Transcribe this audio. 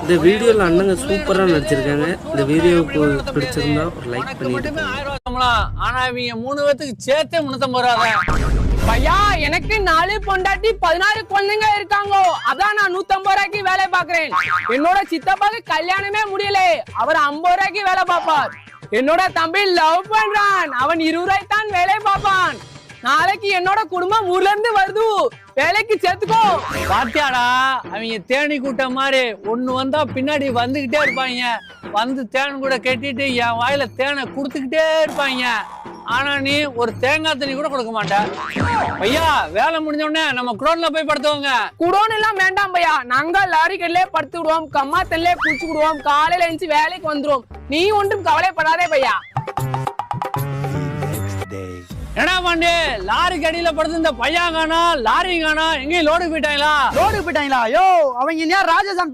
இந்த வீடியோல அண்ணங்க சூப்பரா நடிச்சிருக்காங்க. இந்த வீடியோவுக்கு பிடிச்சிருந்தா ஒரு லைக் பண்ணிட்டு. ஆனா இவங்க 3 பேத்துக்கு சேர்த்தே 350 ரூபா. பையா எனக்கு 4 பொண்டாட்டி 16 குழந்தைங்க இருக்காங்க. அதான் நான் 150 ரூபாய்க்கு வேலை பாக்குறேன். என்னோட சித்தப்பாக்கு கல்யாணமே முடியல, அவர் 50 ரூபாய்க்கு வேலை பார்ப்பார். என்னோட தம்பி லவ் பண்றான், அவன் 20 ரூபாய்க்கு தான் வேலை பார்ப்பான். நாளைக்கு என்னோட குடும்பம் ஊர்ல இருந்து வருது, வேலைக்கு சேர்த்துக்கோ. பாத்தியாடா அவங்க தேனி கூட்டம் மாதிரி ஒண்ணு வந்தா பின்னாடி வந்துகிட்டே இருப்பாங்க. வந்து தேன் கூட கட்டிட்டு என் வாயில தேனை குடுத்துக்கிட்டே இருப்பாங்க. ஆனா நீ ஒரு தேங்காய் தண்ணி கூட கொடுக்க மாட்டேன். ஐயா வேலை முடிஞ்ச உடனே நம்ம குடோன்ல போய் படுத்துவோங்க. குடோன் எல்லாம் வேண்டாம் பையா, நாங்க லாரி கல்லே படுத்து விடுவோம், கம்மா தல்லே குளிச்சு விடுவோம், காலையில எழுந்து வேலைக்கு வந்துரும். நீ ஒன்றும் கவலைப்படாதே பையா. என்ன பாண்டி லாரிக்கு அடியில படுத்து இந்த பையன் காணா லாரி காணா எங்கேயும் லோடு போயிட்டாங்களா? ரோடு போயிட்டாங்களா? யோ அவங்க ராஜஸ்தான்